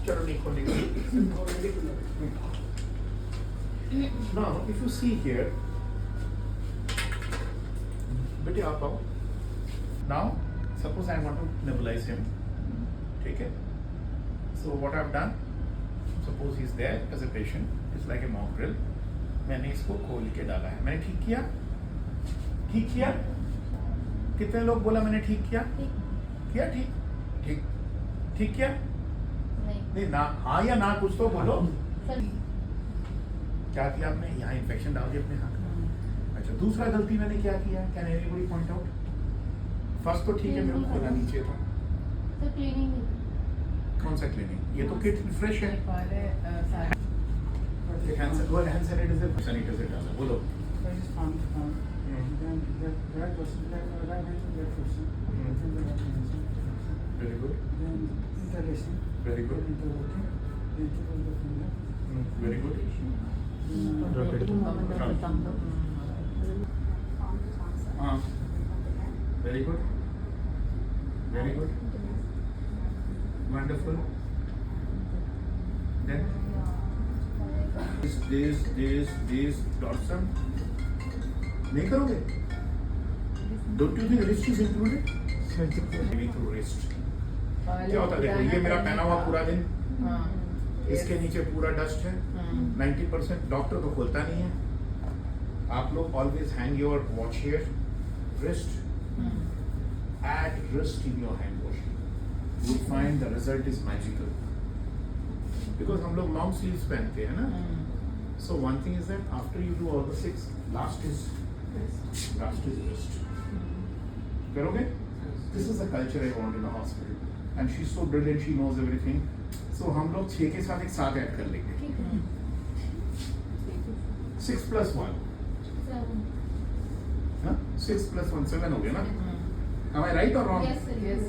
चलो नहीं खोलने का। Now if you see here, बेटे आप आओ। Now suppose I want to nebulize him, ठीक है? So what I've done, suppose he's there as a patient, it's like a mock drill. मैंने इसको खोल के डाला है, मैंने ठीक किया? ठीक किया? कितने लोग बोला मैंने ठीक किया? किया ठीक? ठीक ठीक किया? नहीं ना, हाँ या ना कुछ तो बोलो। क्या किया आपने? यहाँ इन्फेक्शन डाल दिया अपने हाथ में। अच्छा, दूसरा गलती मैंने क्या किया? Can anybody point out? First तो ठीक है, मेरे को खोला नीचे था। तो क्लीनिंग कौन सा क्लीनिंग? ये तो किट फ्रेश है। हैंड सैनिटाइजर डाला, बोलो। Very good. Very good. Very good. Very good. Very good. Wonderful. Then this dorsum. नहीं करोगे? Don't you think wrist is included? Maybe through wrist. क्या होता है देखो, ये मेरा पहना हुआ पूरा दिन, इसके नीचे पूरा डस्ट है, 90% डॉक्टर तो खोलता नहीं है। आप लोग always hang your watch here, wrist, add wrist in your hand wash, you find the result is magical, because हम लोग लॉन्ग स्लीव्स पहनते हैं ना। So one thing is that after you do all the 6, last is wrist. करोगे? This is the culture I want in the hospital, and she's so brilliant, she knows everything. So हम लोग 6 के साथ एक 7 add कर लेंगे। 6 + 1, 6 + 1 7 हो गया ना? Am I right or wrong? Yes, sir. Yes.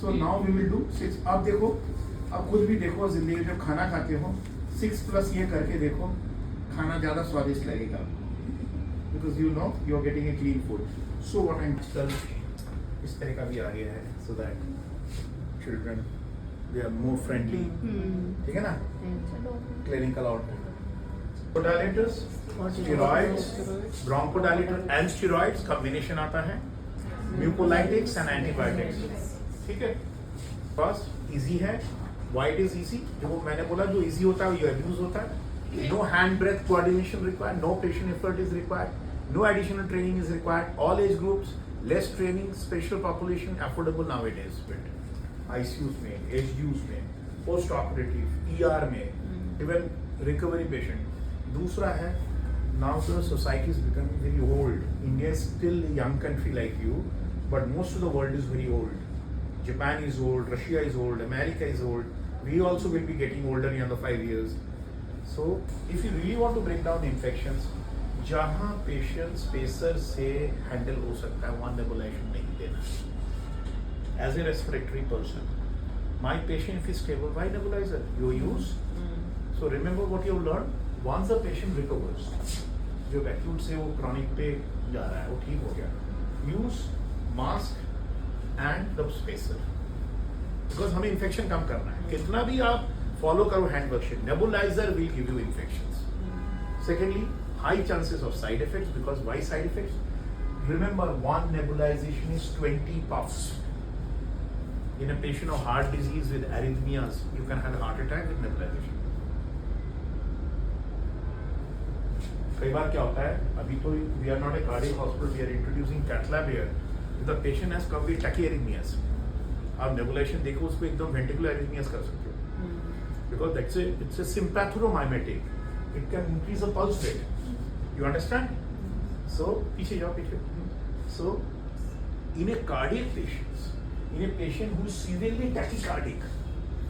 So now we will do 6. अब देखो, अब खुद भी देखो जिंदगी में जब खाना खाते हो 6 + ये करके देखो, खाना ज़्यादा स्वादिष्ट लगेगा, because you know you are getting a clean food. So what I'm कल इस तरह का भी आ गया है, so that children they are more friendly. ठीक है ना? Clinical outcome. Bronchodilators, steroids, bronchodilator and steroids combination आता है, mucolytics and antibiotics. ठीक है? बस easy है. Why it is easy? देखो मैंने बोला जो easy होता है वो abuse होता है. No hand breath coordination required, no patient effort is required, no additional training is required. All age groups, less training, special population, affordable nowadays. ICUs में, HDUs में, पोस्ट ऑपरेटिव, ER में, even recovery patient. दूसरा है, now the society is becoming very old. India is still a young country like you, but most of the world is very old. Japan is old, Russia is old, America is old. We also will be getting older in another 5 years. So if you really want to bring down infections, जहाँ patient spacer से handle हो सकता है वहाँ nebulisation नहीं देना। As a respiratory person, my patient if is stable, why nebulizer? You use. So remember what you have learned. Once the patient recovers, जो acute से वो chronic पे जा रहा है, वो ठीक हो गया, use mask and the spacer, because हमें infection कम करना है। कितना भी आप follow करो hand washing, nebulizer will give you infections. Secondly, high chances of side effects, because why side effects? Remember, one nebulization is 20 puffs. In a patient of heart disease with arrhythmias, you can have a heart attack with nebulization. कई बार क्या होता है, अभी तो we are not a cardiac hospital, we are introducing cath lab here. The patient has come with tachyarrhythmias. आप nebulization देखो उसको एकदम ventricular arrhythmias कर सकते हो, because it's a sympathomimetic. It can increase the pulse rate. You understand? So पीछे जाओ पीछे. So in a cardiac patients, in a patient who is severely tachycardic,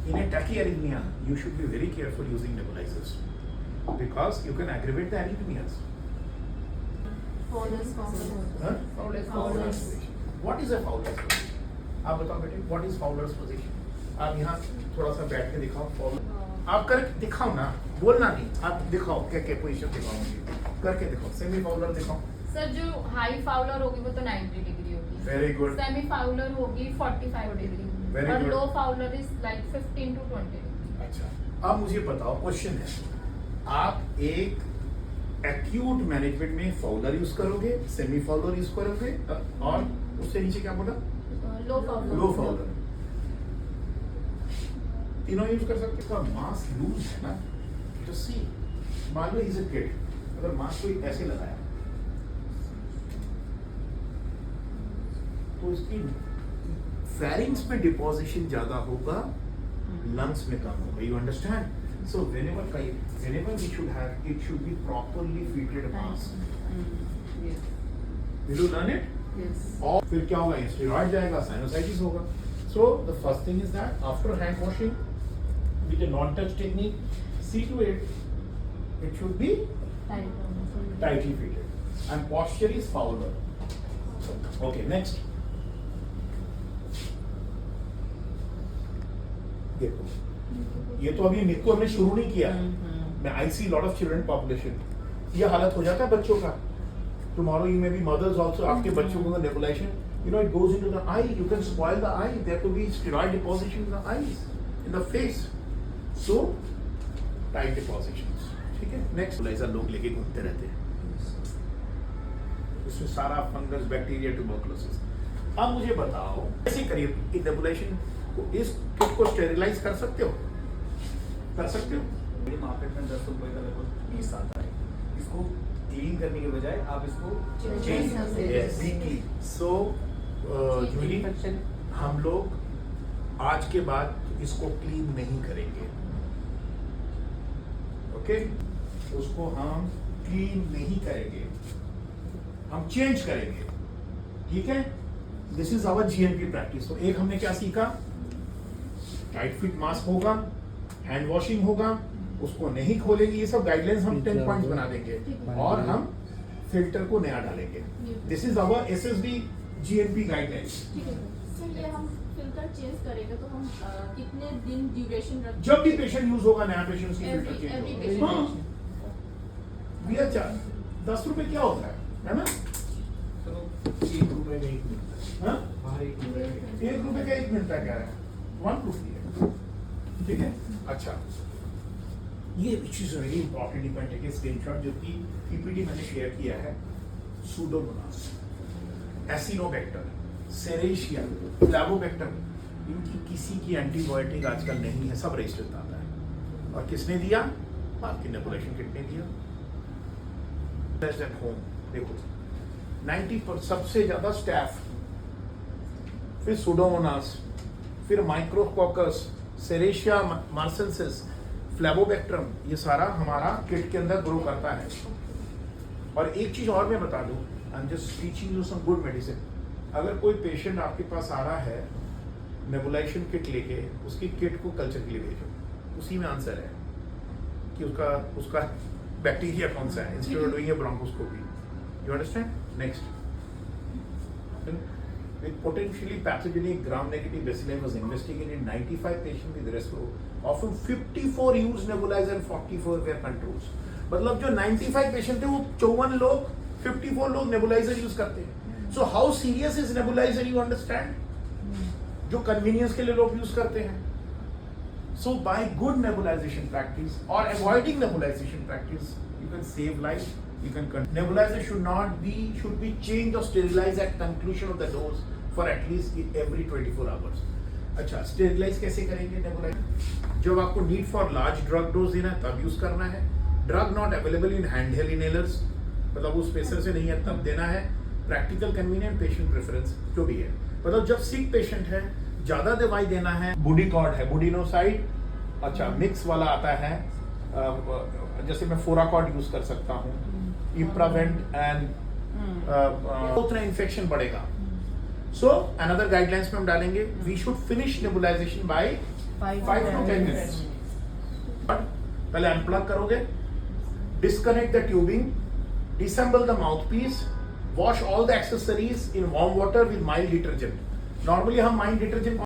in a tachyarrhythmia, you should be very careful using nebulizers, because you can aggravate the arrhythmias. Fowler's position. What is a Fowler's position? आप बताओ बेटे, what is Fowler's position? आप यहाँ थोड़ा सा बैठ के दिखाओ, आप कर दिखाओ ना, बोलना नहीं, आप दिखाओ क्या क्या पोजीशन दिखाओ, मुझे करके दिखाओ। सेमी फाउलर दिखाओ। सर जो हाई फाउलर होगी वो तो 90 डिग्री होगी। Very good. सेमी फाउलर होगी 45 डिग्री Very और good. Low Fowler is like 15 to 20 degree. अच्छा, अब मुझे बताओ, क्वेश्चन है, आप एक एक्यूट मैनेजमेंट में फाउलर यूज करोगे, सेमी फाउलर यूज करोगे, और उससे नीचे क्या बोला, लो फाउलर। लो फाउलर, तीनों यूज कर सकते हो। मास लूज है ना, तो सी मान लो इज अ किड, अगर मास कोई ऐसे लगाया तो इसकी फेरिंग्स में डिपोजिशन ज्यादा होगा, लंग्स में कम होगा। You understand? So whenever we should have, it should be properly treated mass. Will you learn it? और फिर क्या होगा, स्टेरॉइड जाएगा, साइनोसाइटिस होगा। So the first thing is that after hand washing with a non-touch technique, see to it should be tightly fitted and posture is fouler. Okay, next. देखो, ये तो अभी निको हमने शुरू नहीं किया। मैं I see lot of children population, ये हालत हो जाता है बच्चों का। Tomorrow you may be mothers also, आपके बच्चों को nebulization, you know, it goes into the eye, you can spoil the eye, there could be steroid deposition in the eyes, in the face, so tight depositions, ठीक है। next nebulizer लोग लेके घूमते रहते हैं, इसमें सारा फंगस, बैक्टीरिया, ट्यूबरकुलोसिस। अब मुझे बताओ कैसे करिए इस नेबुलाइजेशन को, इस किट को स्टेरिलाइज कर सकते हो, कर सकते हो? मेरे मार्केट में 10 रुपए का लगभग पीस आता है, इसको क्लीन करने के बजाय आप इसको Change कर सकते हैं। वीकली। सो जूली, हम लोग आज के बाद इसको क्लीन नहीं करेंगे, ओके? उसको हम क्लीन नहीं करेंगे, हम चेंज करेंगे, ठीक है? This is our GNP practice. तो एक हमने क्या सीखा, टाइट फिट मास्क होगा, हैंड वॉशिंग होगा, उसको नहीं खोलेंगे, ये सब गाइडलाइंस हम 10 पॉइंट्स बना देंगे और हम फिल्टर को नया डालेंगे। This is our SSD GNP guidelines. ठीक है सर, ये हम फिल्टर चेंज करेंगे तो हम कितने दिन ड्यूरेशन रखेंगे? जब भी पेशेंट यूज होगा नया पेशेंट उसकी फिल्टर Every चेंज patient. होगा। हाँ, भैया 10 रुपए क्या होता है ना? चलो 1 रुपए का एक मिलता है, हाँ? बाहर 1 रुपए का 1 रुपए का एक मिलता है, क्या है, 1 रुपी है, ठीक है। अच्छा, ये which is very important, you can take a screenshot, जो कि पीपीटी मैंने शेयर किया है। सूडोमोनास, एसिनोबैक्टर, सेरेशिया, फ्लैवोबैक्टर, इनकी किसी की एंटीबायोटिक आजकल नहीं है, सब रजिस्टर्ड आता है। और किसने दिया? आपकी नेबुलाइजेशन किट ने दिया। एट होम देखो 90% सबसे ज्यादा स्टैफ, फिर सूडोमोनास, फिर माइक्रोकोकस, सेरेशिया मार्सेंसिस, फ्लैवोबैक्टरम, ये सारा हमारा किट के अंदर ग्रो करता है। और एक चीज और मैं बता दूं, I am just teaching you some good medicine. अगर कोई पेशेंट आपके पास आ रहा है नेबुलाइजेशन किट लेके, उसकी किट को कल्चर के लिए भेजो, उसी में आंसर है कि उसका बैक्टीरिया कौन सा है, instead of doing a bronchoscopy. You understand? Next, with potentially pathogenic gram-negative bacilli was investigated in 95 patients with rescue. Often 54 used nebulizer and 44 were controls. मतलब जो 95 पेशेंट थे वो 54 लोग, 54 लोग नेबुलाइजर यूज करते हैं। So how serious is nebuliser, you understand? जो convenience के लिए लोग यूज करते हैं। So by good nebulisation practice और avoiding nebulisation practice, you can save life. You can nebulizer should be changed or sterilized at conclusion of the dose for at least every 24 hours. अच्छा, sterilise कैसे करेंगे nebuliser? जब आपको need for large drug dose देना है तब use करना है। Drug not available in hand held inhalers, मतलब उस पेशेंट से नहीं है तब देना है। प्रैक्टिकल कन्वीनियंट, पेशेंट प्रेफरेंस, जो भी है। मतलब जब सिक पेशेंट है, ज्यादा दवाई देना है, बुडिकॉर्ड है, बुडिनोसाइड, अच्छा मिक्स वाला आता है, जैसे मैं फोराकॉर्ड यूज कर सकता हूँ, इप्रावेंट एंड उतना इन्फेक्शन बढ़ेगा। सो अनदर गाइडलाइंस में हम डालेंगे, we should finish nebulisation by 5 to 10 minutes. पहले अनप्लग करोगे, disconnect the tubing, disassemble the mouthpiece, wash all the accessories in warm water with mild detergent. Normally हम माइल्ड डिटर्जेंट